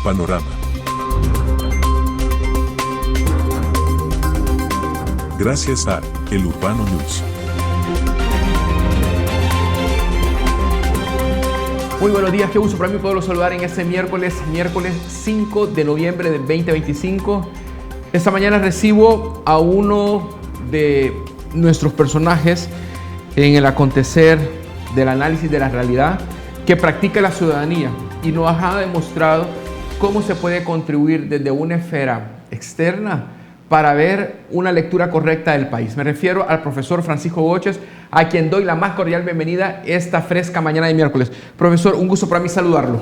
panorama. Gracias a El Urbano News. Muy buenos días, qué gusto para mí poderlos saludar en este miércoles 5 de noviembre del 2025. Esta mañana recibo a uno de nuestros personajes en el acontecer del análisis de la realidad que practica la ciudadanía y nos ha demostrado cómo se puede contribuir desde una esfera externa para ver una lectura correcta del país. Me refiero al profesor Francisco Goches, a quien doy la más cordial bienvenida esta fresca mañana de miércoles. Profesor, un gusto para mí saludarlo.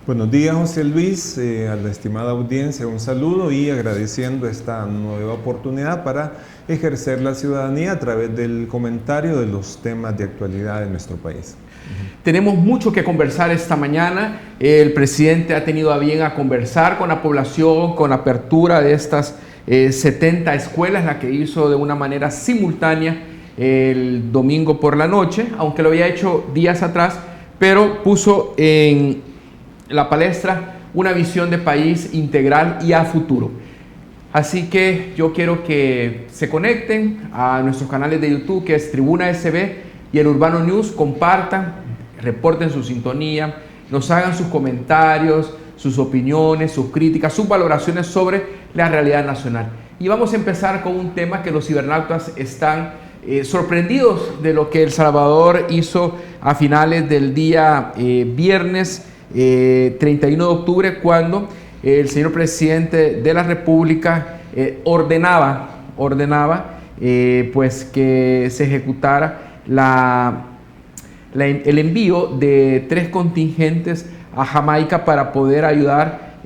Buenos días, José Luis, a la estimada audiencia, un saludo y agradeciendo esta nueva oportunidad para ejercer la ciudadanía a través del comentario de los temas de actualidad de nuestro país. Tenemos mucho que conversar esta mañana. El presidente ha tenido a bien a conversar con la población, con la apertura de estas 70 escuelas, la que hizo de una manera simultánea el domingo por la noche, aunque lo había hecho días atrás, pero puso en la palestra una visión de país integral y a futuro. Así que yo quiero que se conecten a nuestros canales de YouTube, que es Tribuna SB y El Urbano News, compartan, reporten su sintonía, nos hagan sus comentarios, sus opiniones, sus críticas, sus valoraciones sobre la realidad nacional. Y vamos a empezar con un tema que los cibernautas están sorprendidos de lo que El Salvador hizo a finales del día viernes 31 de octubre, cuando el señor presidente de la República ordenaba pues que se ejecutara el envío de 3 contingentes a Jamaica para poder ayudar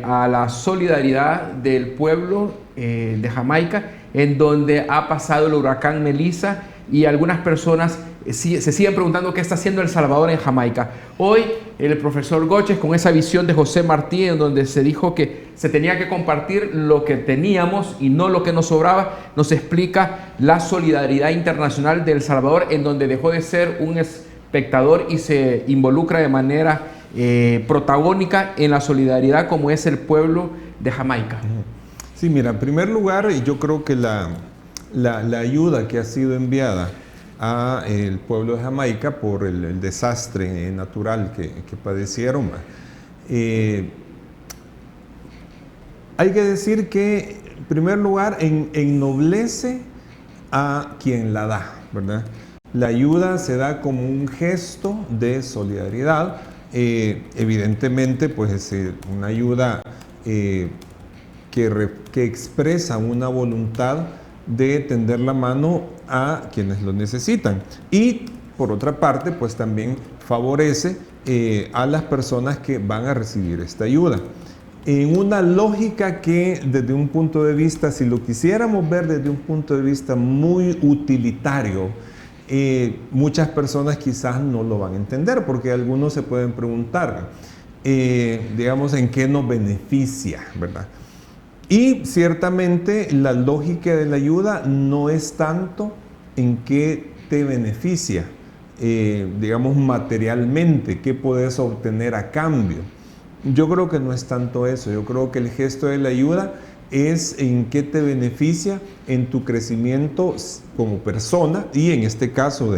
a la solidaridad del pueblo de Jamaica, en donde ha pasado el huracán Melissa, y algunas personas se siguen preguntando qué está haciendo El Salvador en Jamaica. Hoy el profesor Goches, con esa visión de José Martí, en donde se dijo que se tenía que compartir lo que teníamos y no lo que nos sobraba, nos explica la solidaridad internacional de El Salvador, en donde dejó de ser un espectador y se involucra de manera protagónica en la solidaridad, como es el pueblo de Jamaica. Sí, mira, en primer lugar, yo creo que la ayuda que ha sido enviada a el pueblo de Jamaica por el desastre natural que padecieron, hay que decir que, en primer lugar, ennoblece a quien la da, ¿verdad? La ayuda se da como un gesto de solidaridad. Evidentemente, pues es una ayuda que expresa una voluntad de tender la mano a quienes lo necesitan, y por otra parte pues también favorece a las personas que van a recibir esta ayuda en una lógica que, desde un punto de vista, si lo quisiéramos ver desde un punto de vista muy utilitario, muchas personas quizás no lo van a entender, porque algunos se pueden preguntar, digamos, en qué nos beneficia, ¿verdad? Y ciertamente la lógica de la ayuda no es tanto en qué te beneficia, digamos, materialmente, qué puedes obtener a cambio. Yo creo que no es tanto eso. Yo creo que el gesto de la ayuda es en qué te beneficia en tu crecimiento como persona, y en este caso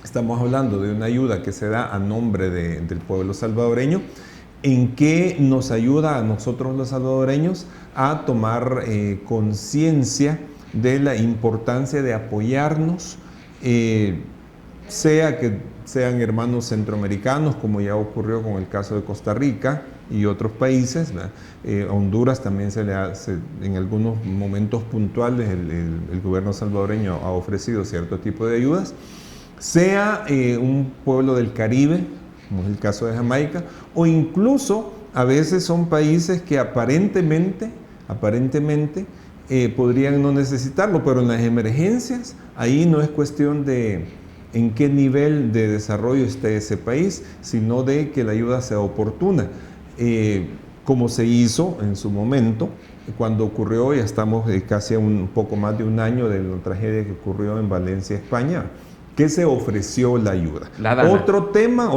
estamos hablando de una ayuda que se da a nombre del pueblo salvadoreño, en qué nos ayuda a nosotros los salvadoreños a tomar conciencia de la importancia de apoyarnos, sea que sean hermanos centroamericanos, como ya ocurrió con el caso de Costa Rica y otros países. Honduras también se le hace, en algunos momentos puntuales el gobierno salvadoreño ha ofrecido cierto tipo de ayudas, sea un pueblo del Caribe, como es el caso de Jamaica, o incluso a veces son países que aparentemente podrían no necesitarlo, pero en las emergencias ahí no es cuestión de en qué nivel de desarrollo esté ese país, sino de que la ayuda sea oportuna, como se hizo en su momento cuando ocurrió, ya estamos casi un poco más de un año de la tragedia que ocurrió en Valencia, España, que se ofreció la ayuda. Otro tema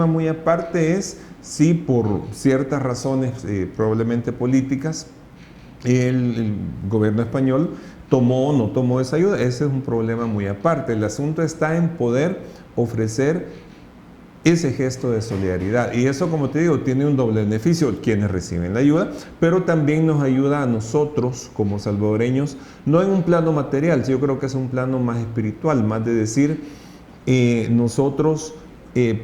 muy aparte es si por ciertas razones, probablemente políticas, el gobierno español tomó o no tomó esa ayuda. Ese es un problema muy aparte. El asunto está en poder ofrecer ese gesto de solidaridad. Y eso, como te digo, tiene un doble beneficio, quienes reciben la ayuda, pero también nos ayuda a nosotros como salvadoreños, no en un plano material, yo creo que es un plano más espiritual, más de decir, nosotros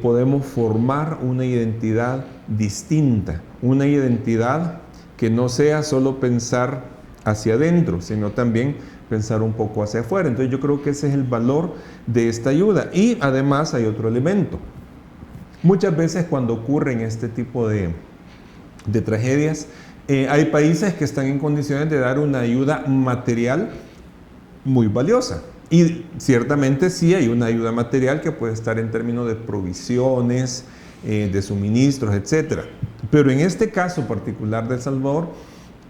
podemos formar una identidad distinta, una identidad que no sea solo pensar hacia adentro, sino también pensar un poco hacia afuera. Entonces yo creo que ese es el valor de esta ayuda. Y además hay otro elemento. Muchas veces cuando ocurren este tipo de tragedias, hay países que están en condiciones de dar una ayuda material muy valiosa. Y ciertamente sí hay una ayuda material que puede estar en términos de provisiones, de suministros, etc. Pero en este caso particular de El Salvador,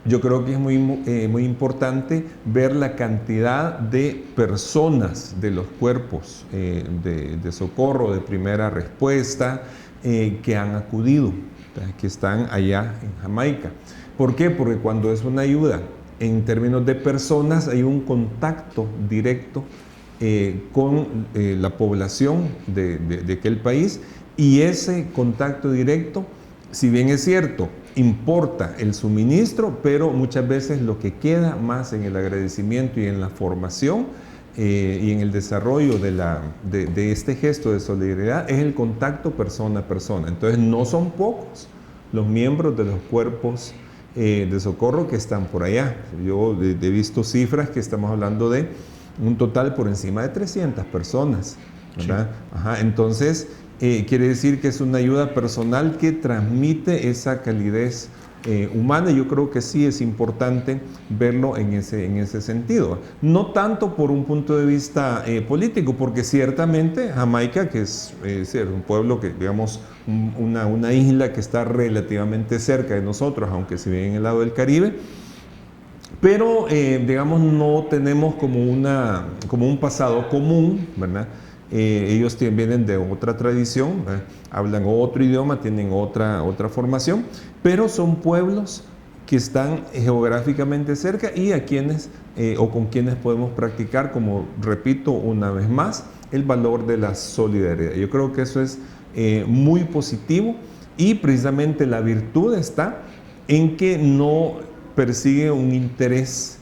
yo creo que es muy importante ver la cantidad de personas de los cuerpos de socorro, de primera respuesta, que han acudido, que están allá en Jamaica. ¿Por qué? Porque cuando es una ayuda en términos de personas, hay un contacto directo con la población de aquel país, y ese contacto directo, si bien es cierto, importa el suministro, pero muchas veces lo que queda más en el agradecimiento y en la formación y en el desarrollo de este gesto de solidaridad es el contacto persona a persona. Entonces no son pocos los miembros de los cuerpos de socorro que están por allá. Yo he visto cifras que estamos hablando de un total por encima de 300 personas, ¿verdad? Sí. Ajá, entonces quiere decir que es una ayuda personal que transmite esa calidez humana. Yo creo que sí es importante verlo en ese sentido. No tanto por un punto de vista político, porque ciertamente Jamaica, que es un pueblo que, digamos, una isla que está relativamente cerca de nosotros, aunque se vive en el lado del Caribe, pero digamos no tenemos como un pasado común, ¿verdad? Ellos vienen de otra tradición, hablan otro idioma, tienen otra formación, pero son pueblos que están geográficamente cerca y a quienes o con quienes podemos practicar, como repito una vez más, el valor de la solidaridad. Yo creo que eso es muy positivo, y precisamente la virtud está en que no persigue un interés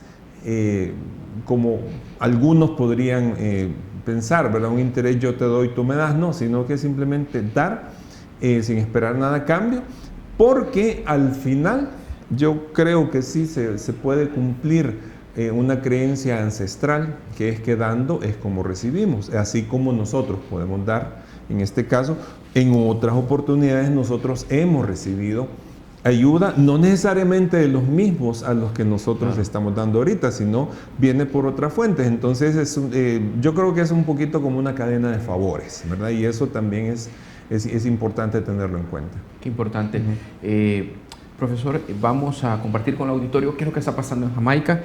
como algunos podrían pensar, ¿verdad? Un interés yo te doy, tú me das, no, sino que simplemente dar sin esperar nada a cambio, porque al final yo creo que sí se puede cumplir una creencia ancestral, que es que dando es como recibimos, así como nosotros podemos dar, en este caso, en otras oportunidades nosotros hemos recibido ayuda, no necesariamente de los mismos a los que nosotros le estamos dando ahorita, sino viene por otras fuentes. Entonces yo creo que es un poquito como una cadena de favores, ¿verdad? Y eso también es importante tenerlo en cuenta. Qué importante. Profesor, vamos a compartir con el auditorio qué es lo que está pasando en Jamaica.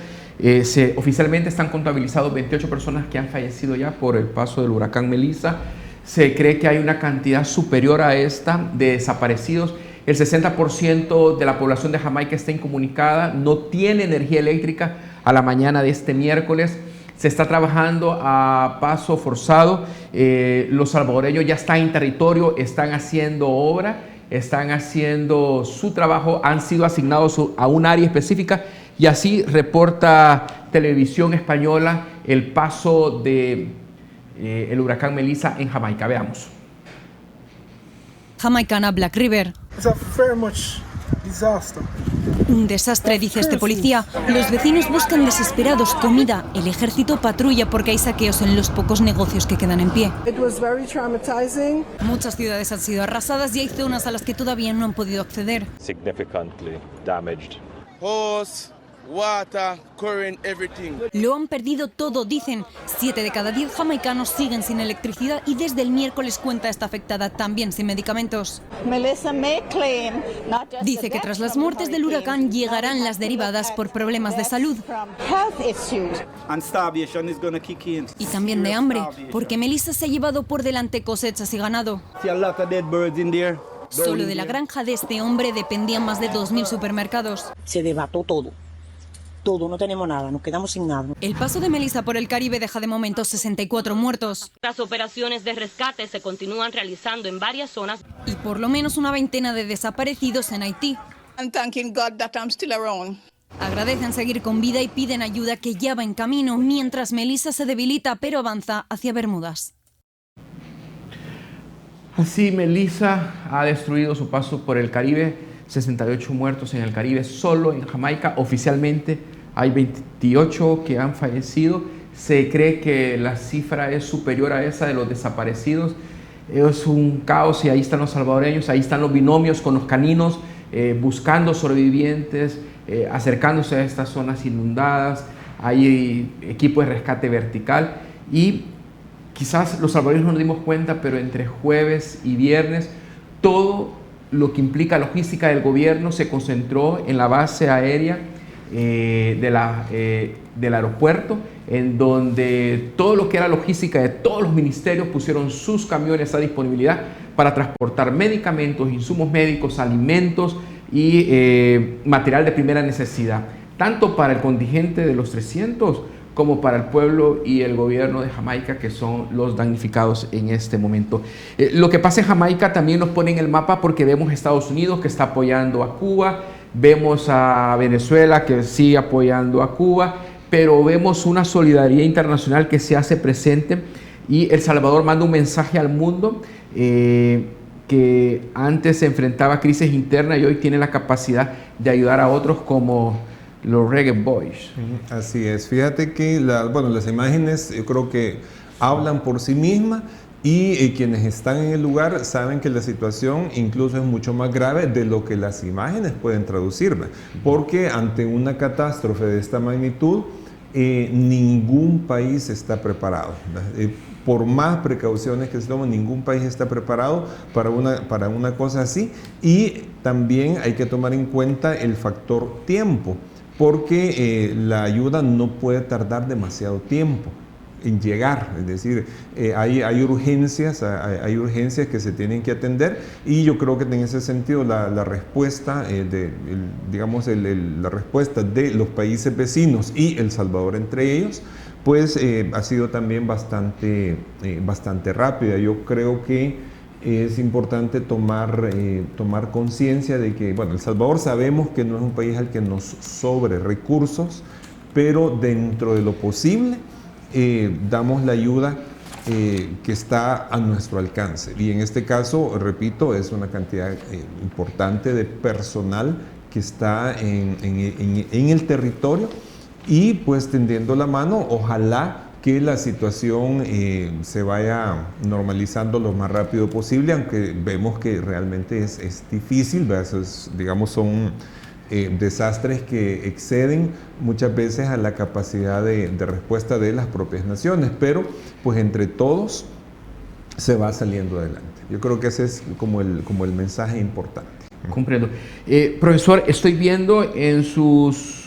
Oficialmente están contabilizados 28 personas que han fallecido ya por el paso del huracán Melissa. Se cree que hay una cantidad superior a esta de desaparecidos. El 60% de la población de Jamaica está incomunicada, no tiene energía eléctrica a la mañana de este miércoles. Se está trabajando a paso forzado. Los salvadoreños ya están en territorio, están haciendo obra, están haciendo su trabajo, han sido asignados a un área específica, y así reporta Televisión Española el paso de el huracán Melissa en Jamaica. Veamos. Jamaicana Black River. Un desastre, dice este policía. Los vecinos buscan desesperados comida. El ejército patrulla porque hay saqueos en los pocos negocios que quedan en pie. Muchas ciudades han sido arrasadas y hay zonas a las que todavía no han podido acceder. Significantly damaged. Water, current, everything. Lo han perdido todo, dicen. 7 de cada 10 jamaicanos siguen sin electricidad, y desde el miércoles cuenta está afectada también sin medicamentos. Dice que tras las muertes del huracán llegarán las derivadas por problemas de salud. Y también de hambre, porque Melissa se ha llevado por delante cosechas y ganado. Solo de la granja de este hombre dependían más de 2.000 supermercados. Se debató todo. Todo, no tenemos nada, nos quedamos sin nada. El paso de Melissa por el Caribe deja de momento 64 muertos. Las operaciones de rescate se continúan realizando en varias zonas. Y por lo menos una veintena de desaparecidos en Haití. I'm thanking God that I'm still around. Agradecen seguir con vida y piden ayuda que ya va en camino, mientras Melissa se debilita pero avanza hacia Bermudas. Así, Melissa ha destruido su paso por el Caribe, 68 muertos en el Caribe, solo en Jamaica. Oficialmente hay 28 que han fallecido. Se cree que la cifra es superior a esa de los desaparecidos. Es un caos y ahí están los salvadoreños, ahí están los binomios con los caninos, buscando sobrevivientes, acercándose a estas zonas inundadas. Hay equipos de rescate vertical y quizás los salvadoreños no nos dimos cuenta, pero entre jueves y viernes todo lo que implica logística del gobierno se concentró en la base aérea del aeropuerto, en donde todo lo que era logística de todos los ministerios pusieron sus camiones a disponibilidad para transportar medicamentos, insumos médicos, alimentos y material de primera necesidad, tanto para el contingente de los 300 como para el pueblo y el gobierno de Jamaica, que son los damnificados en este momento. Lo que pasa en Jamaica también nos pone en el mapa, porque vemos a Estados Unidos que está apoyando a Cuba, vemos a Venezuela que sigue apoyando a Cuba, pero vemos una solidaridad internacional que se hace presente y El Salvador manda un mensaje al mundo que antes se enfrentaba a crisis internas y hoy tiene la capacidad de ayudar a otros como los Reggae Boys. Así es. Fíjate que las imágenes yo creo que hablan por sí mismas y quienes están en el lugar saben que la situación incluso es mucho más grave de lo que las imágenes pueden traducir, porque ante una catástrofe de esta magnitud ningún país está preparado. Por más precauciones que se tomen, ningún país está preparado para una cosa así, y también hay que tomar en cuenta el factor tiempo, porque la ayuda no puede tardar demasiado tiempo en llegar, es decir, hay urgencias que se tienen que atender, y yo creo que en ese sentido la respuesta la respuesta de los países vecinos y El Salvador entre ellos, pues ha sido también bastante rápida. Yo creo que es importante tomar conciencia de que, El Salvador sabemos que no es un país al que nos sobre recursos, pero dentro de lo posible damos la ayuda que está a nuestro alcance. Y en este caso, repito, es una cantidad importante de personal que está en el territorio y pues tendiendo la mano, ojalá que la situación se vaya normalizando lo más rápido posible, aunque vemos que realmente es difícil, son desastres que exceden muchas veces a la capacidad de respuesta de las propias naciones, pero pues entre todos se va saliendo adelante. Yo creo que ese es como el mensaje importante. Comprendo. Profesor, estoy viendo en sus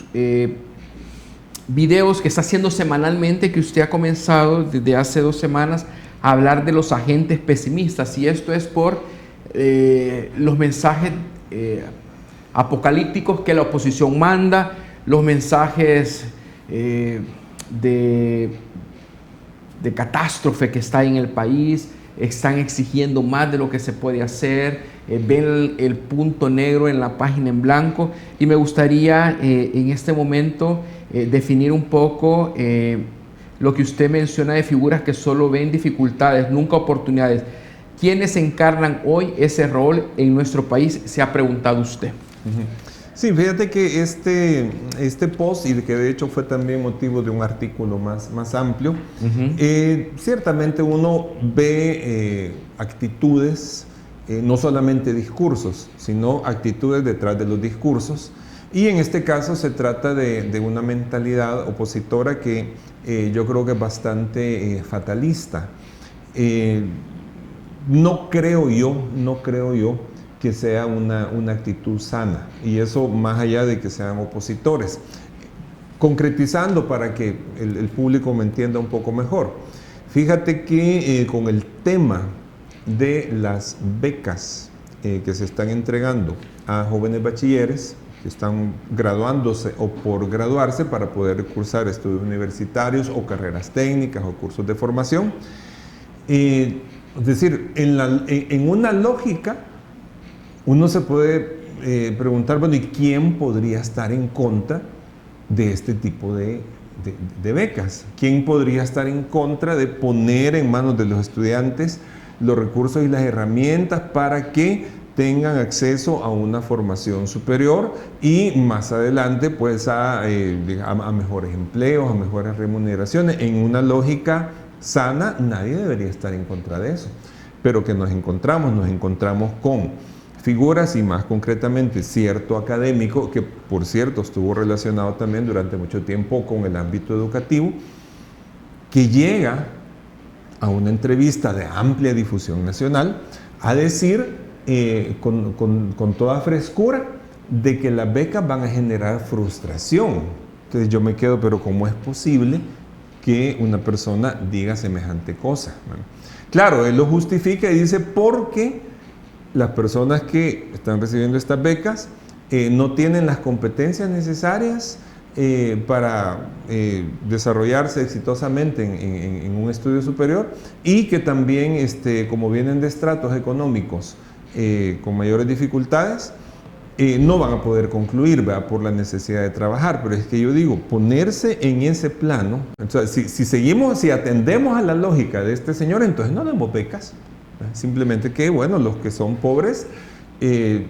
videos que está haciendo semanalmente, que usted ha comenzado desde hace 2 semanas a hablar de los agentes pesimistas, y esto es por los mensajes apocalípticos que la oposición manda, los mensajes de catástrofe que está en el país, están exigiendo más de lo que se puede hacer, ven el punto negro en la página en blanco, y me gustaría en este momento definir un poco lo que usted menciona de figuras que solo ven dificultades, nunca oportunidades. ¿Quiénes encarnan hoy ese rol en nuestro país? Se ha preguntado usted. Sí, fíjate que este post, y que de hecho fue también motivo de un artículo más amplio, ciertamente uno ve actitudes, no solamente discursos, sino actitudes detrás de los discursos, y en este caso se trata de una mentalidad opositora que yo creo que es bastante fatalista. No creo yo que sea una actitud sana, y eso más allá de que sean opositores. Concretizando para que el público me entienda un poco mejor, fíjate que con el tema de las becas que se están entregando a jóvenes bachilleres que están graduándose o por graduarse para poder cursar estudios universitarios o carreras técnicas o cursos de formación. Es decir, en una lógica, uno se puede preguntar, bueno, ¿y quién podría estar en contra de este tipo de becas? ¿Quién podría estar en contra de poner en manos de los estudiantes los recursos y las herramientas para que tengan acceso a una formación superior y más adelante pues a mejores empleos, a mejores remuneraciones? En una lógica sana, nadie debería estar en contra de eso. Pero que nos encontramos con figuras y más concretamente cierto académico, que por cierto estuvo relacionado también durante mucho tiempo con el ámbito educativo, que llega a una entrevista de amplia difusión nacional a decir con toda frescura de que las becas van a generar frustración. Entonces yo me quedo, pero ¿cómo es posible que una persona diga semejante cosa? Bueno, claro, él lo justifica y dice porque las personas que están recibiendo estas becas no tienen las competencias necesarias para desarrollarse exitosamente en un estudio superior y que también, como vienen de estratos económicos con mayores dificultades, no van a poder concluir, ¿verdad?, por la necesidad de trabajar. Pero es que yo digo, ponerse en ese plano, o sea, si atendemos a la lógica de este señor, entonces no demos becas. Simplemente que, bueno, los que son pobres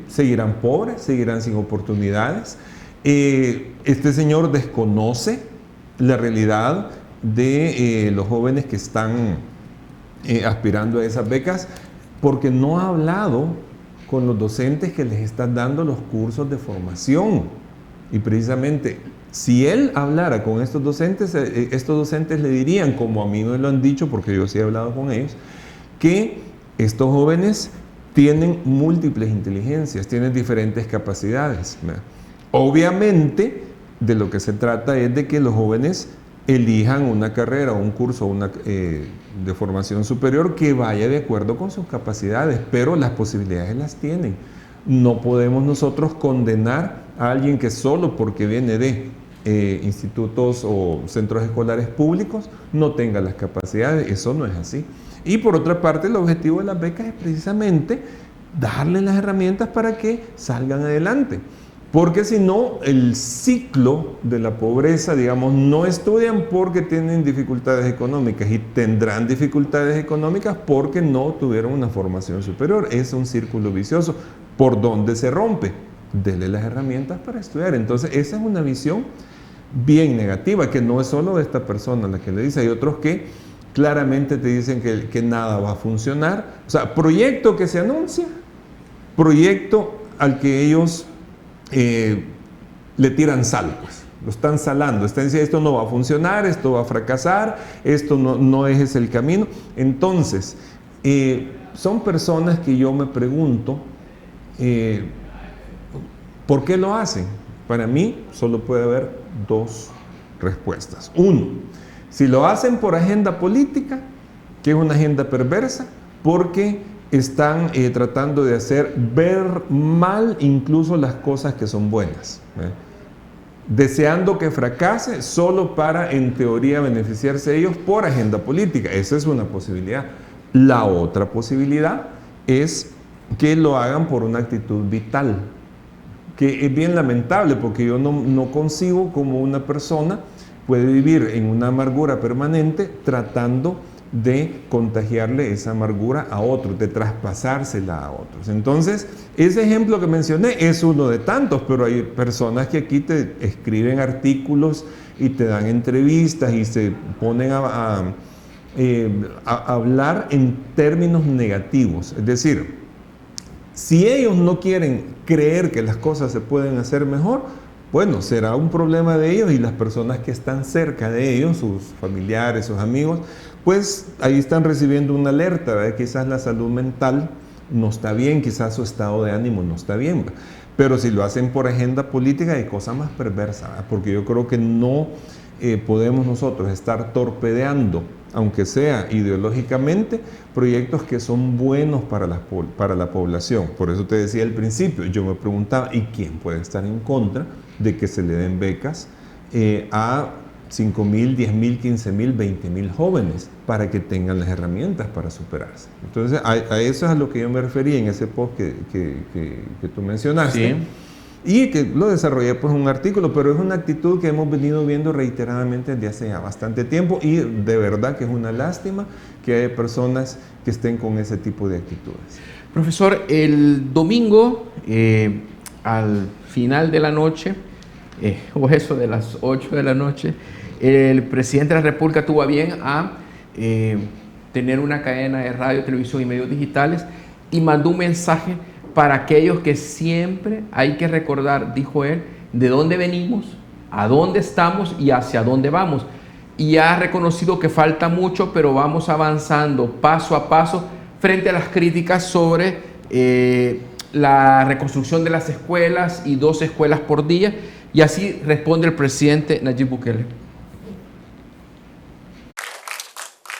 seguirán pobres, seguirán sin oportunidades. Este señor desconoce la realidad de los jóvenes que están aspirando a esas becas porque no ha hablado con los docentes que les están dando los cursos de formación. Y precisamente, si él hablara con estos docentes le dirían, como a mí me lo han dicho, porque yo sí he hablado con ellos, que estos jóvenes tienen múltiples inteligencias, tienen diferentes capacidades. Obviamente, de lo que se trata es de que los jóvenes elijan una carrera o un curso de formación superior que vaya de acuerdo con sus capacidades, pero las posibilidades las tienen. No podemos nosotros condenar a alguien que solo porque viene de institutos o centros escolares públicos no tenga las capacidades. Eso no es así. Y por otra parte, el objetivo de las becas es precisamente darles las herramientas para que salgan adelante. Porque si no, el ciclo de la pobreza, digamos, no estudian porque tienen dificultades económicas y tendrán dificultades económicas porque no tuvieron una formación superior. Es un círculo vicioso. ¿Por dónde se rompe? Dele las herramientas para estudiar. Entonces, esa es una visión bien negativa, que no es solo de esta persona la que le dice. Hay otros que claramente te dicen que nada va a funcionar. O sea, proyecto que se anuncia, proyecto al que ellos le tiran sal, pues. Lo están salando, están diciendo esto no va a funcionar, esto va a fracasar, esto no es el camino. Entonces, son personas que yo me pregunto, ¿por qué lo hacen? Para mí solo puede haber dos respuestas. Uno, si lo hacen por agenda política, que es una agenda perversa, porque están tratando de hacer ver mal incluso las cosas que son buenas, deseando que fracase solo para, en teoría, beneficiarse ellos por agenda política. Esa es una posibilidad. La otra posibilidad es que lo hagan por una actitud vital, que es bien lamentable, porque yo no concibo cómo una persona puede vivir en una amargura permanente tratando de contagiarle esa amargura a otros, de traspasársela a otros. Entonces, ese ejemplo que mencioné es uno de tantos, pero hay personas que aquí te escriben artículos y te dan entrevistas y se ponen a hablar en términos negativos. Es decir, si ellos no quieren creer que las cosas se pueden hacer mejor, bueno, será un problema de ellos y las personas que están cerca de ellos, sus familiares, sus amigos, pues ahí están recibiendo una alerta, ¿verdad? Quizás la salud mental no está bien, quizás su estado de ánimo no está bien, ¿verdad? Pero si lo hacen por agenda política hay cosa más perversa, ¿verdad? Porque yo creo que no podemos nosotros estar torpedeando aunque sea ideológicamente, proyectos que son buenos para la población. Por eso te decía al principio, yo me preguntaba, ¿y quién puede estar en contra de que se le den becas a 5.000, 10.000, 15.000, 20.000 jóvenes para que tengan las herramientas para superarse? Entonces, a eso es a lo que yo me refería en ese post que tú mencionaste. Sí. Y que lo desarrollé pues en un artículo, pero es una actitud que hemos venido viendo reiteradamente desde hace ya bastante tiempo, y de verdad que es una lástima que haya personas que estén con ese tipo de actitudes. Profesor, el domingo, al final de la noche, o eso de las 8 de la noche, el presidente de la República tuvo a bien a tener una cadena de radio, televisión y medios digitales, y mandó un mensaje para aquellos que siempre hay que recordar, dijo él, de dónde venimos, a dónde estamos y hacia dónde vamos. Y ha reconocido que falta mucho, pero vamos avanzando paso a paso frente a las críticas sobre la reconstrucción de las escuelas y 2 escuelas por día. Y así responde el presidente Nayib Bukele.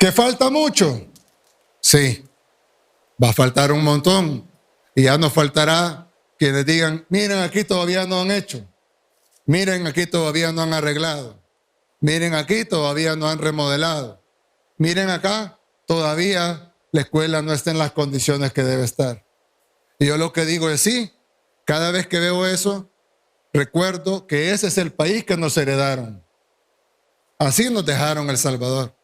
¿Que falta mucho? Sí, va a faltar un montón. Y ya nos faltará quienes digan, miren, aquí todavía no han hecho. Miren, aquí todavía no han arreglado. Miren, aquí todavía no han remodelado. Miren, acá todavía la escuela no está en las condiciones que debe estar. Y yo lo que digo es sí, cada vez que veo eso, recuerdo que ese es el país que nos heredaron. Así nos dejaron El Salvador.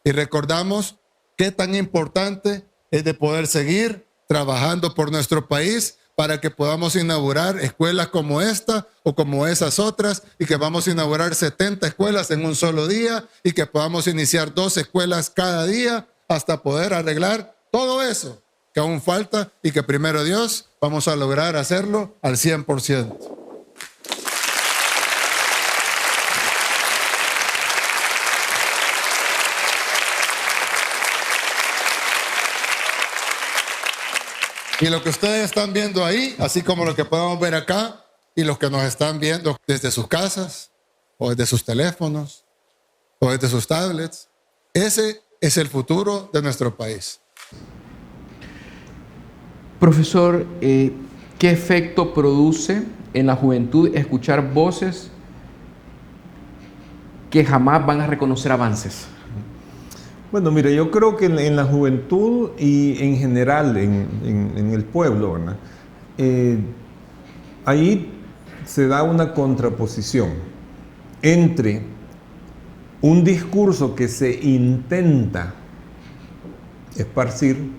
Y recordamos qué tan importante es de poder seguir trabajando por nuestro país para que podamos inaugurar escuelas como esta o como esas otras, y que vamos a inaugurar 70 escuelas en un solo día, y que podamos iniciar 2 escuelas cada día hasta poder arreglar todo eso que aún falta, y que primero Dios vamos a lograr hacerlo al 100%. Y lo que ustedes están viendo ahí, así como lo que podemos ver acá, y los que nos están viendo desde sus casas, o desde sus teléfonos, o desde sus tablets, ese es el futuro de nuestro país. Profesor, ¿qué efecto produce en la juventud escuchar voces que jamás van a reconocer avances? Bueno, mire, yo creo que en la juventud y en general en el pueblo, ¿verdad? Ahí se da una contraposición entre un discurso que se intenta esparcir,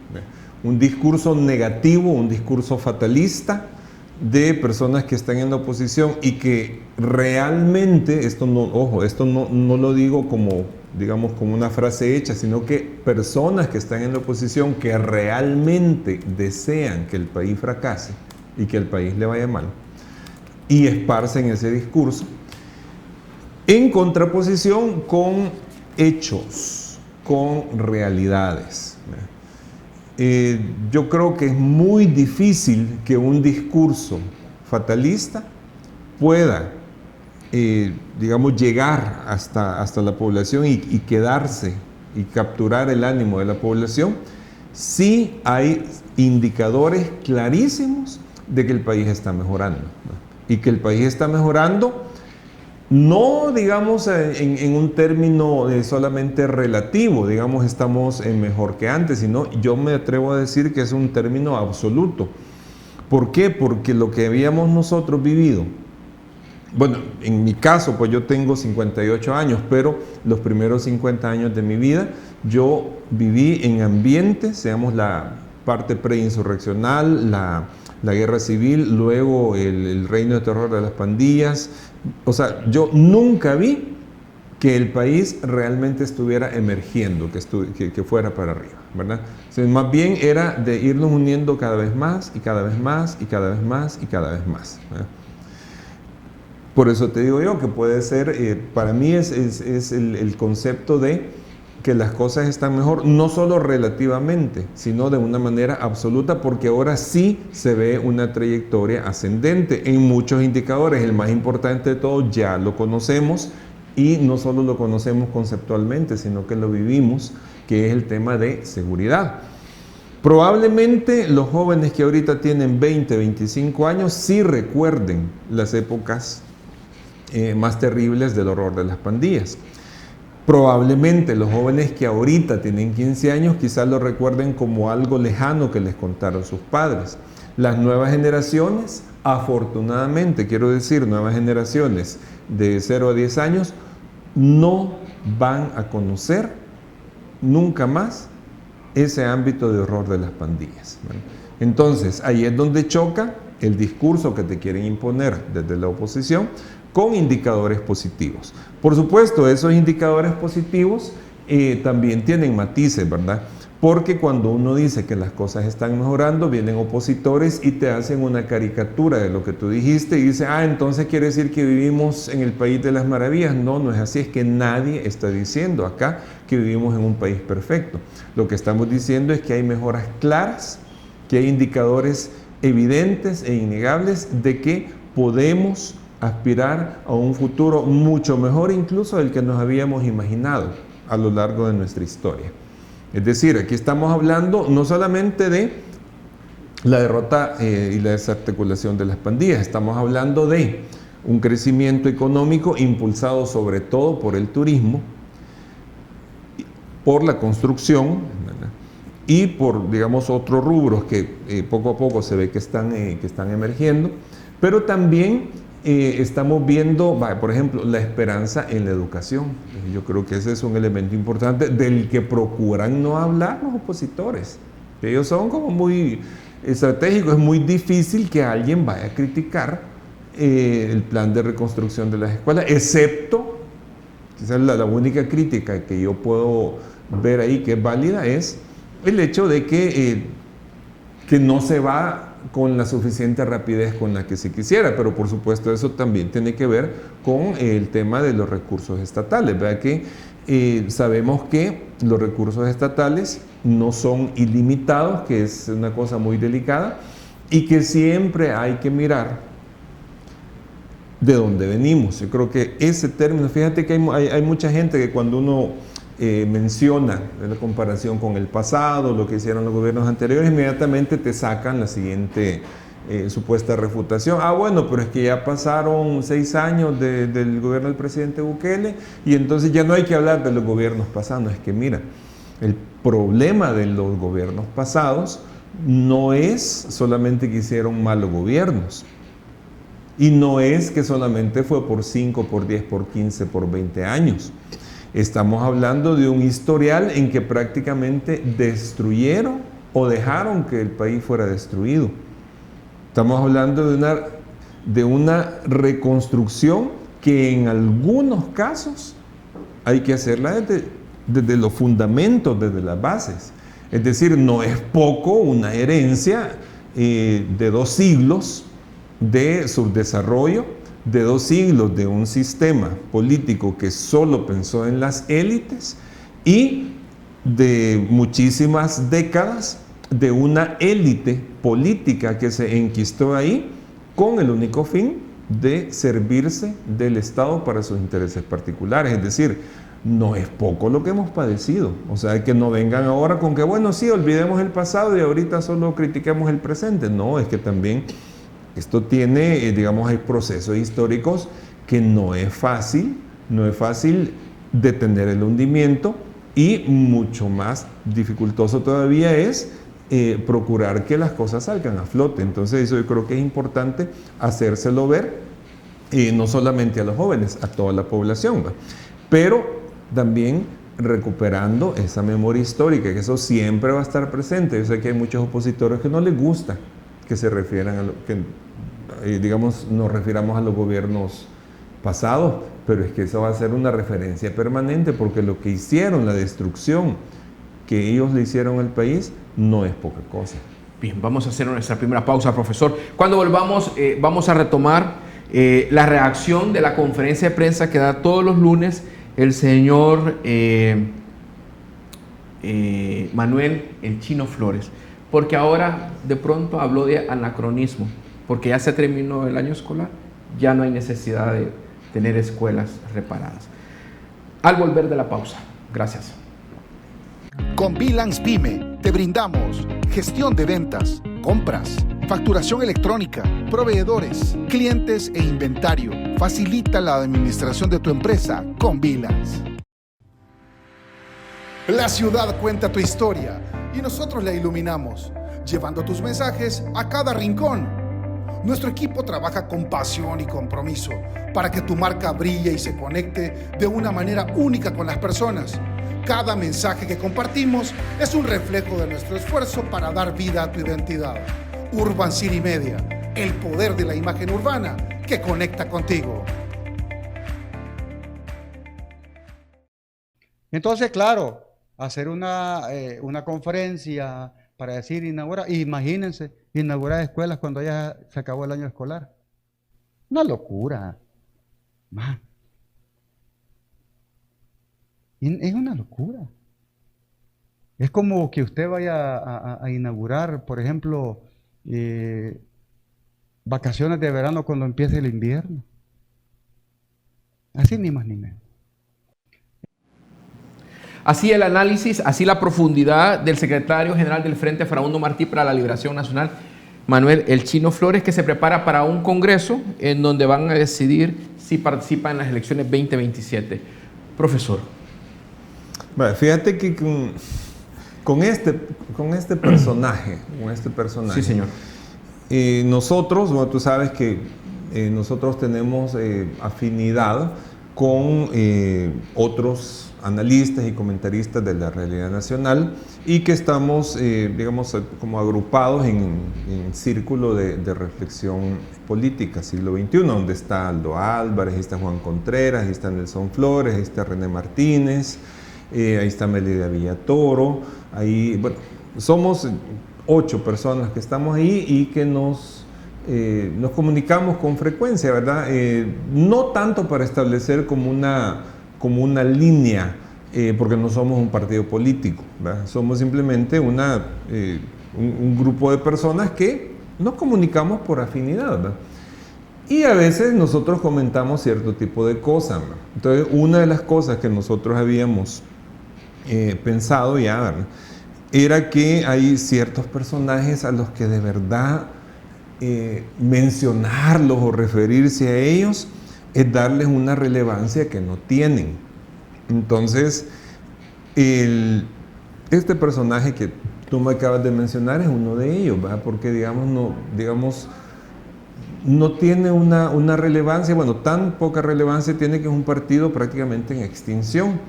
un discurso negativo, un discurso fatalista de personas que están en la oposición, y que realmente, esto no lo digo como, digamos, como una frase hecha, sino que personas que están en la oposición que realmente desean que el país fracase y que el país le vaya mal, y esparcen ese discurso en contraposición con hechos, con realidades. Yo creo que es muy difícil que un discurso fatalista pueda, digamos, llegar hasta la población y quedarse y capturar el ánimo de la población, si hay indicadores clarísimos de que el país está mejorando, ¿no? Y que el país está mejorando, no, digamos, en un término solamente relativo, digamos, estamos mejor que antes, sino yo me atrevo a decir que es un término absoluto. ¿Por qué? Porque lo que habíamos nosotros vivido, bueno, en mi caso, pues yo tengo 58 años, pero los primeros 50 años de mi vida yo viví en ambientes, digamos, la parte preinsurreccional, la guerra civil, luego el reino de terror de las pandillas. O sea, yo nunca vi que el país realmente estuviera emergiendo, que fuera para arriba, ¿verdad? O sea, más bien era de irnos uniendo cada vez más, y cada vez más, y cada vez más, y cada vez más, ¿verdad? Por eso te digo yo que puede ser, para mí es el concepto de que las cosas están mejor, no solo relativamente, sino de una manera absoluta, porque ahora sí se ve una trayectoria ascendente en muchos indicadores. El más importante de todos ya lo conocemos, y no solo lo conocemos conceptualmente, sino que lo vivimos, que es el tema de seguridad. Probablemente los jóvenes que ahorita tienen 20, 25 años sí recuerden las épocas más terribles del horror de las pandillas. Probablemente los jóvenes que ahorita tienen 15 años quizás lo recuerden como algo lejano que les contaron sus padres. Las nuevas generaciones, afortunadamente, quiero decir, nuevas generaciones de 0 a 10 años, no van a conocer nunca más ese ámbito de horror de las pandillas. Entonces, ahí es donde choca el discurso que te quieren imponer desde la oposición con indicadores positivos. Por supuesto, esos indicadores positivos también tienen matices, ¿verdad? Porque cuando uno dice que las cosas están mejorando, vienen opositores y te hacen una caricatura de lo que tú dijiste y dice, entonces quiere decir que vivimos en el país de las maravillas. No, no es así, es que nadie está diciendo acá que vivimos en un país perfecto. Lo que estamos diciendo es que hay mejoras claras, que hay indicadores evidentes e innegables de que podemos aspirar a un futuro mucho mejor incluso del que nos habíamos imaginado a lo largo de nuestra historia. Es decir, aquí estamos hablando no solamente de la derrota y la desarticulación de las pandillas, estamos hablando de un crecimiento económico impulsado sobre todo por el turismo, por la construcción, ¿verdad? Y por, digamos, otros rubros que poco a poco se ve que están emergiendo, pero también estamos viendo, por ejemplo, la esperanza en la educación. Yo creo que ese es un elemento importante del que procuran no hablar los opositores. Ellos son como muy estratégicos. Es muy difícil que alguien vaya a criticar el plan de reconstrucción de las escuelas, excepto, quizás la única crítica que yo puedo ver ahí que es válida es el hecho de que no se va con la suficiente rapidez con la que se quisiera, pero por supuesto eso también tiene que ver con el tema de los recursos estatales, ¿verdad? Que sabemos que los recursos estatales no son ilimitados, que es una cosa muy delicada y que siempre hay que mirar de dónde venimos. Yo creo que ese término, fíjate que hay mucha gente que cuando uno menciona la comparación con el pasado, lo que hicieron los gobiernos anteriores, inmediatamente te sacan la siguiente supuesta refutación. Bueno, pero es que ya pasaron 6 años del gobierno del presidente Bukele y entonces ya no hay que hablar de los gobiernos pasados. Es que mira, el problema de los gobiernos pasados no es solamente que hicieron malos gobiernos y no es que solamente fue por 5, por 10, por 15, por 20 años. Estamos hablando de un historial en que prácticamente destruyeron o dejaron que el país fuera destruido. Estamos hablando de una reconstrucción que en algunos casos hay que hacerla desde los fundamentos, desde las bases. Es decir, no es poco una herencia de 2 siglos de subdesarrollo, de 2 siglos de un sistema político que solo pensó en las élites y de muchísimas décadas de una élite política que se enquistó ahí con el único fin de servirse del Estado para sus intereses particulares. Es decir, no es poco lo que hemos padecido. O sea, que no vengan ahora con que, bueno, sí, olvidemos el pasado y ahorita solo critiquemos el presente. No, es que también esto tiene, digamos, hay procesos históricos que no es fácil detener el hundimiento y mucho más dificultoso todavía es procurar que las cosas salgan a flote. Entonces eso yo creo que es importante hacérselo ver, no solamente a los jóvenes, a toda la población, ¿va? Pero también recuperando esa memoria histórica, que eso siempre va a estar presente. Yo sé que hay muchos opositores que no les gusta que se refieran a lo que, digamos, nos refiramos a los gobiernos pasados, pero es que eso va a ser una referencia permanente porque lo que hicieron, la destrucción que ellos le hicieron al país, no es poca cosa. Bien, vamos a hacer nuestra primera pausa, profesor. Cuando volvamos, vamos a retomar la reacción de la conferencia de prensa que da todos los lunes el señor Manuel El Chino Flores. Porque ahora de pronto habló de anacronismo, porque ya se terminó el año escolar, ya no hay necesidad de tener escuelas reparadas. al volver de la pausa. Gracias. Con Bilance Pyme te brindamos gestión de ventas, compras, facturación electrónica, proveedores, clientes e inventario. Facilita la administración de tu empresa con Bilance. La ciudad cuenta tu historia y nosotros la iluminamos, llevando tus mensajes a cada rincón. Nuestro equipo trabaja con pasión y compromiso para que tu marca brille y se conecte de una manera única con las personas. Cada mensaje que compartimos es un reflejo de nuestro esfuerzo para dar vida a tu identidad. Urban City Media, el poder de la imagen urbana que conecta contigo. Entonces, claro, hacer una conferencia para decir inaugurar, imagínense, inaugurar escuelas cuando ya se acabó el año escolar. Una locura. Man. Es una locura. Es como que usted vaya a inaugurar, por ejemplo, vacaciones de verano cuando empiece el invierno. Así ni más ni menos. Así el análisis, así la profundidad del secretario general del Frente Farabundo Martí para la Liberación Nacional, Manuel El Chino Flores, que se prepara para un congreso en donde van a decidir si participa en las elecciones 2027. Profesor. Bueno, fíjate que con este personaje, sí, señor. Nosotros, bueno, tú sabes que nosotros tenemos afinidad con otros analistas y comentaristas de la realidad nacional y que estamos, digamos, como agrupados en círculo de reflexión política, siglo XXI, donde está Aldo Álvarez, ahí está Juan Contreras, ahí está Nelson Flores, ahí está René Martínez, ahí está Melida Villatoro, ahí, bueno, somos 8 personas que estamos ahí y que nos comunicamos con frecuencia, ¿verdad? No tanto para establecer como una línea, porque no somos un partido político, ¿verdad? Somos simplemente un grupo de personas que nos comunicamos por afinidad, ¿verdad? Y a veces nosotros comentamos cierto tipo de cosas, ¿verdad? Entonces, una de las cosas que nosotros habíamos pensado ya, ¿verdad?, era que hay ciertos personajes a los que de verdad mencionarlos o referirse a ellos es darles una relevancia que no tienen. Entonces, este personaje que tú me acabas de mencionar es uno de ellos, ¿verdad? Porque no tiene una relevancia, bueno, tan poca relevancia tiene que es un partido prácticamente en extinción.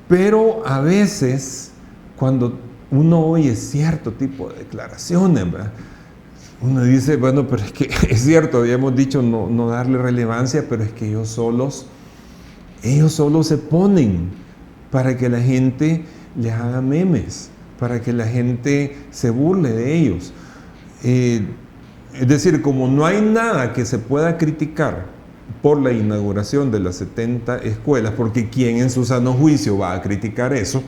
Pero a veces, cuando uno oye cierto tipo de declaraciones, ¿verdad?, uno dice, bueno, pero es que es cierto, habíamos dicho no darle relevancia, pero es que ellos solos se ponen para que la gente les haga memes, para que la gente se burle de ellos. Es decir, como no hay nada que se pueda criticar por la inauguración de las 70 escuelas, porque ¿quién en su sano juicio va a criticar eso?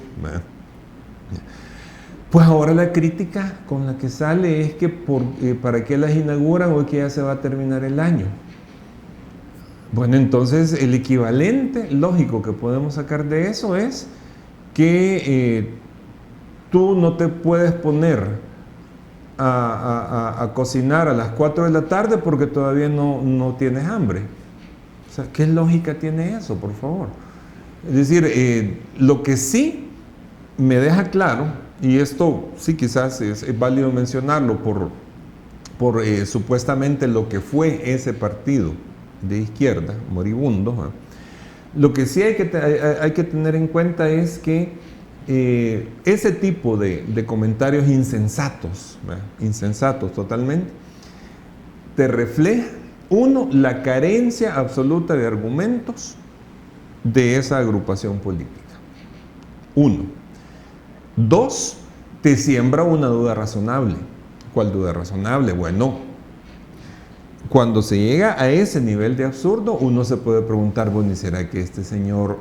Pues ahora la crítica con la que sale es que ¿para qué las inauguran hoy que ya se va a terminar el año? Bueno, entonces el equivalente lógico que podemos sacar de eso es que tú no te puedes poner a cocinar a las 4 de la tarde porque todavía no tienes hambre. O sea, ¿qué lógica tiene eso, por favor? Es decir, lo que sí me deja claro, y esto sí quizás es válido mencionarlo por supuestamente lo que fue ese partido de izquierda, moribundo, ¿eh? Lo que sí hay que tener en cuenta es que ese tipo de comentarios insensatos, ¿eh?, insensatos totalmente, te refleja, uno, la carencia absoluta de argumentos de esa agrupación política. 1. 2, te siembra una duda razonable. ¿Cuál duda razonable? Bueno, cuando se llega a ese nivel de absurdo, uno se puede preguntar, bueno, ¿y será que este señor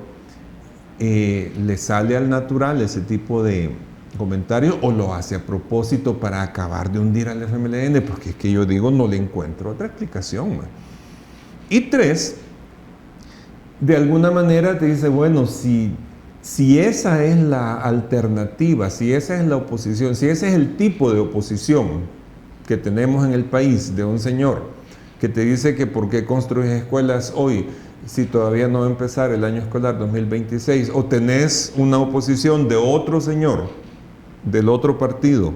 le sale al natural ese tipo de comentarios o lo hace a propósito para acabar de hundir al FMLN? Porque es que yo digo, no le encuentro otra explicación, man. Y 3, de alguna manera te dice, bueno, si esa es la alternativa, si esa es la oposición, si ese es el tipo de oposición que tenemos en el país de un señor que te dice que por qué construyes escuelas hoy si todavía no va a empezar el año escolar 2026, o tenés una oposición de otro señor, del otro partido,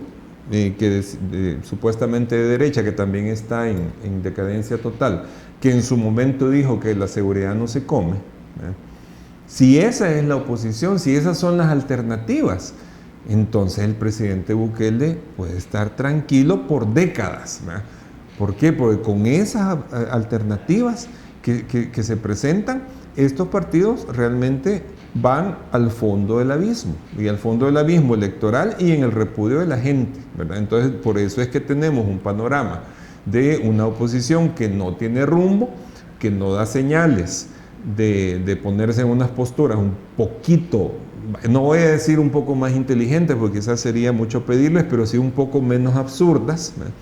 supuestamente de derecha, que también está en decadencia total, que en su momento dijo que la seguridad no se come. Si esa es la oposición, si esas son las alternativas, entonces el presidente Bukele puede estar tranquilo por décadas. ¿Por qué? Porque con esas alternativas que se presentan, estos partidos realmente van al fondo del abismo, y al fondo del abismo electoral y en el repudio de la gente, ¿verdad? Entonces, por eso es que tenemos un panorama de una oposición que no tiene rumbo, que no da señales de ponerse en unas posturas un poquito, no voy a decir un poco más inteligentes, porque quizás sería mucho pedirles, pero sí un poco menos absurdas, ¿verdad?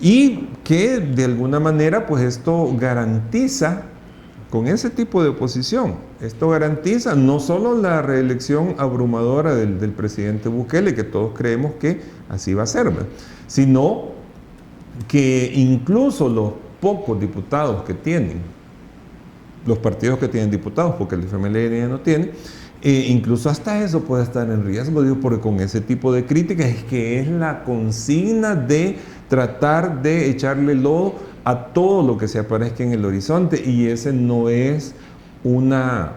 Y que de alguna manera pues esto garantiza, con ese tipo de oposición, esto garantiza no solo la reelección abrumadora del presidente Bukele, que todos creemos que así va a ser, ¿verdad?, sino que incluso los pocos diputados que tienen, los partidos que tienen diputados, porque el FMLN ya no tiene, incluso hasta eso puede estar en riesgo, digo, porque con ese tipo de críticas es que es la consigna de tratar de echarle lodo a todo lo que se aparezca en el horizonte, y ese no es una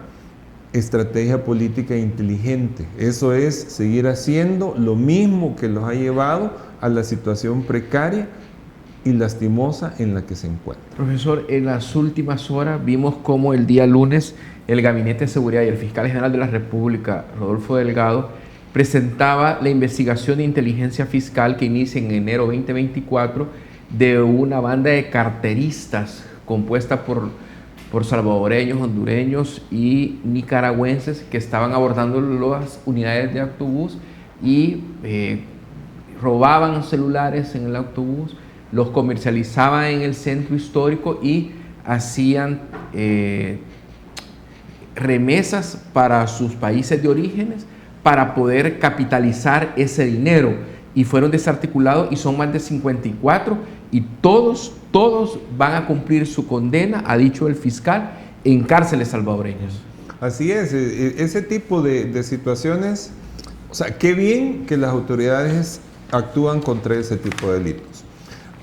estrategia política inteligente. Eso es seguir haciendo lo mismo que los ha llevado a la situación precaria y lastimosa en la que se encuentra. Profesor, en las últimas horas vimos cómo el día lunes el Gabinete de Seguridad y el Fiscal General de la República, Rodolfo Delgado, presentaba la investigación de inteligencia fiscal que inicia en enero 2024 de una banda de carteristas compuesta por salvadoreños, hondureños y nicaragüenses que estaban abordando las unidades de autobús y robaban celulares en el autobús, los comercializaban en el centro histórico y hacían remesas para sus países de orígenes para poder capitalizar ese dinero, y fueron desarticulados y son más de 54 y todos van a cumplir su condena, ha dicho el fiscal, en cárceles salvadoreñas. Así es, ese tipo de situaciones, o sea, qué bien que las autoridades actúan contra ese tipo de delitos.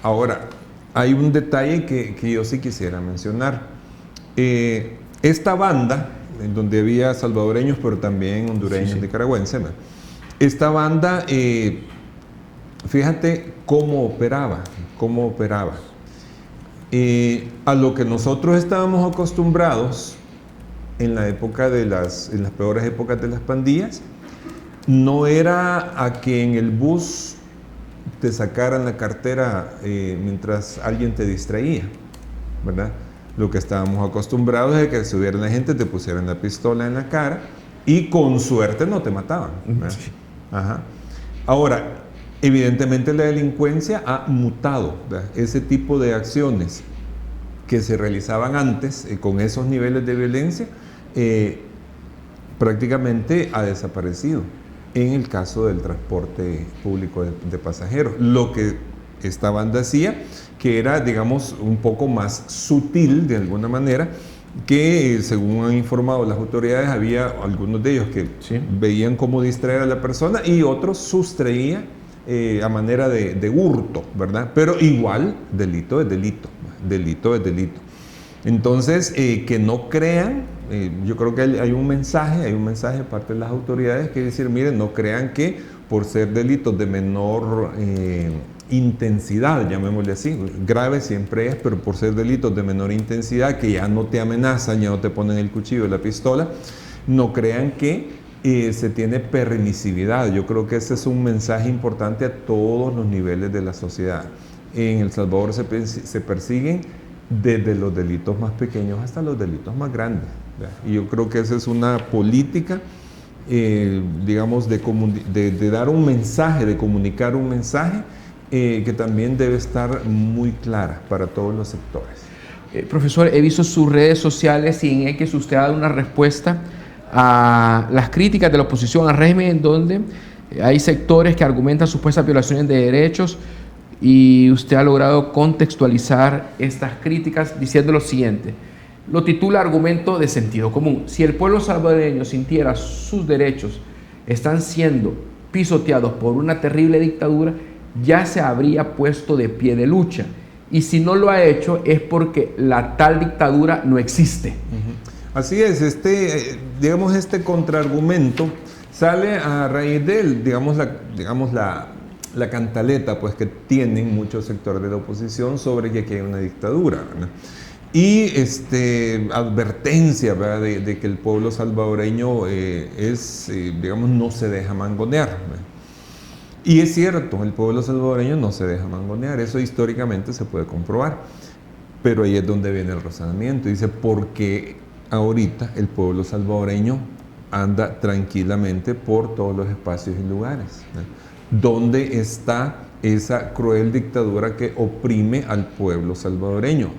Ahora, hay un detalle que yo sí quisiera mencionar. Esta banda, en donde había salvadoreños, pero también hondureños, nicaragüenses, esta banda, fíjate cómo operaba. A lo que nosotros estábamos acostumbrados en la época en las peores épocas de las pandillas, no era a que en el bus te sacaran la cartera mientras alguien te distraía, ¿verdad? Lo que estábamos acostumbrados es que subiera la gente, te pusieran la pistola en la cara y con suerte no te mataban, ¿verdad? Ajá. Ahora, evidentemente la delincuencia ha mutado, ¿verdad? Ese tipo de acciones que se realizaban antes con esos niveles de violencia prácticamente ha desaparecido en el caso del transporte público de pasajeros. Lo que esta banda hacía, que era, digamos, un poco más sutil de alguna manera, que según han informado las autoridades, había algunos de ellos que veían cómo distraer a la persona y otros sustraían a manera de hurto, ¿verdad? Pero igual, delito es delito, delito es delito. Entonces, que no crean, yo creo que hay un mensaje de parte de las autoridades que decir, miren, no crean que por ser delitos de menor intensidad, llamémosle así, grave siempre es, pero por ser delitos de menor intensidad, que ya no te amenazan, ya no te ponen el cuchillo y la pistola, no crean que se tiene permisividad. Yo creo que ese es un mensaje importante a todos los niveles de la sociedad. En El Salvador se persiguen desde los delitos más pequeños hasta los delitos más grandes, ¿verdad? Y yo creo que esa es una política, digamos, de dar un mensaje, de comunicar un mensaje que también debe estar muy clara para todos los sectores. Profesor, he visto sus redes sociales y en X usted ha dado una respuesta a las críticas de la oposición al régimen, en donde hay sectores que argumentan supuestas violaciones de derechos, y usted ha logrado contextualizar estas críticas diciendo lo siguiente. Lo titula argumento de sentido común. Si el pueblo salvadoreño sintiera sus derechos están siendo pisoteados por una terrible dictadura, ya se habría puesto de pie de lucha. Y si no lo ha hecho es porque la tal dictadura no existe. Así es, este contraargumento sale a raíz de él, la cantaleta pues, que tienen muchos sectores de la oposición sobre que aquí hay una dictadura, ¿verdad? Y advertencia, ¿verdad? De que el pueblo salvadoreño no se deja mangonear, ¿verdad? Y es cierto, el pueblo salvadoreño no se deja mangonear, eso históricamente se puede comprobar, pero ahí es donde viene el razonamiento. Dice, ¿por qué ahorita el pueblo salvadoreño anda tranquilamente por todos los espacios y lugares? ¿Dónde está esa cruel dictadura que oprime al pueblo salvadoreño?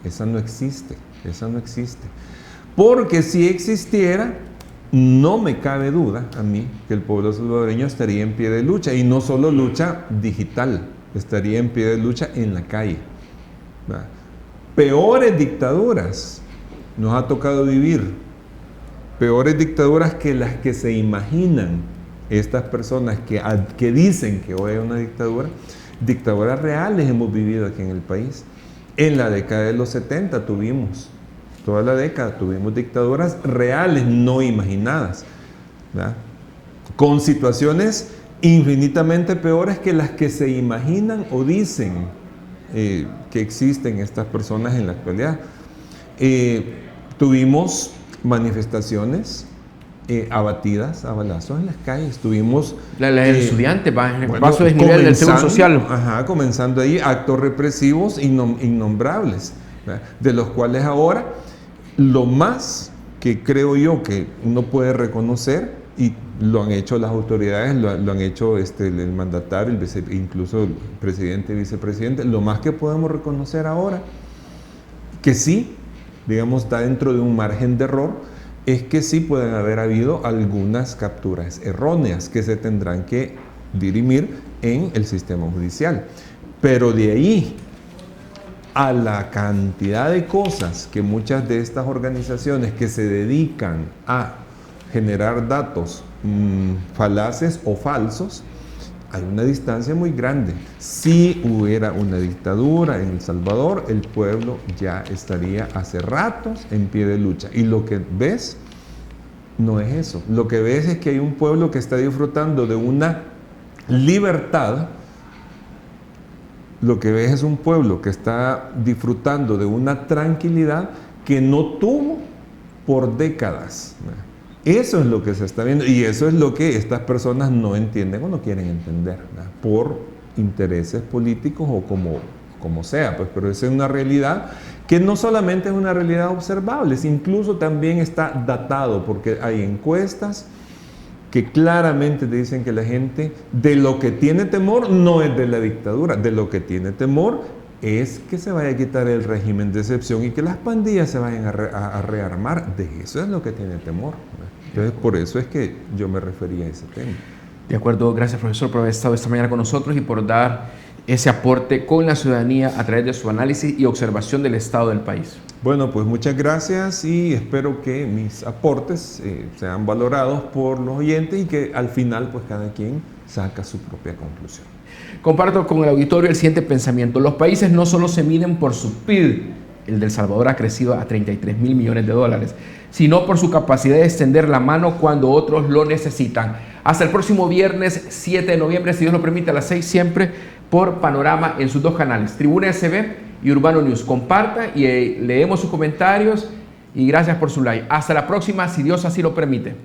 Esa no existe, esa no existe. Porque si existiera, no me cabe duda a mí que el pueblo salvadoreño estaría en pie de lucha, y no solo lucha digital, estaría en pie de lucha en la calle, ¿verdad? Peores dictaduras nos ha tocado vivir, peores dictaduras que las que se imaginan estas personas que dicen que hoy hay una dictadura. Dictaduras reales hemos vivido aquí en el país. En la década de los 70 toda la década tuvimos dictaduras reales, no imaginadas, ¿verdad? Con situaciones infinitamente peores que las que se imaginan o dicen que existen estas personas en la actualidad. Tuvimos manifestaciones abatidas a balazos en las calles. Tuvimos la estudiante paso de desnivel del Seguro Social. Comenzando ahí actos represivos innombrables, ¿verdad? De los cuales ahora lo más que creo yo que uno puede reconocer, y lo han hecho las autoridades, lo han hecho el mandatario, incluso el presidente y vicepresidente, lo más que podemos reconocer ahora, que sí, está dentro de un margen de error, es que sí pueden haber habido algunas capturas erróneas que se tendrán que dirimir en el sistema judicial. Pero de ahí a la cantidad de cosas que muchas de estas organizaciones que se dedican a generar datos falaces o falsos, hay una distancia muy grande. Si hubiera una dictadura en El Salvador, el pueblo ya estaría hace ratos en pie de lucha. Y lo que ves no es eso. Lo que ves es que hay un pueblo que está disfrutando de una libertad. Lo que ves es un pueblo que está disfrutando de una tranquilidad que no tuvo por décadas. Eso es lo que se está viendo, y eso es lo que estas personas no entienden o no quieren entender, ¿verdad? Por intereses políticos o como sea, pues, pero esa es una realidad que no solamente es una realidad observable, incluso también está datado, porque hay encuestas que claramente te dicen que la gente de lo que tiene temor no es de la dictadura, de lo que tiene temor es que se vaya a quitar el régimen de excepción y que las pandillas se vayan a rearmar. De eso es lo que tiene temor, ¿verdad? Entonces, por eso es que yo me refería a ese tema. De acuerdo, gracias profesor por haber estado esta mañana con nosotros y por dar ese aporte con la ciudadanía a través de su análisis y observación del estado del país. Bueno, pues muchas gracias y espero que mis aportes sean valorados por los oyentes y que al final pues cada quien saca su propia conclusión. Comparto con el auditorio el siguiente pensamiento. Los países no solo se miden por su PIB, el de El Salvador ha crecido a 33,000 millones de dólares, sino por su capacidad de extender la mano cuando otros lo necesitan. Hasta el próximo viernes 7 de noviembre, si Dios lo permite, a las 6 siempre por Panorama en sus dos canales, Tribuna SB y Urbano News. Comparta y leemos sus comentarios y gracias por su like. Hasta la próxima, si Dios así lo permite.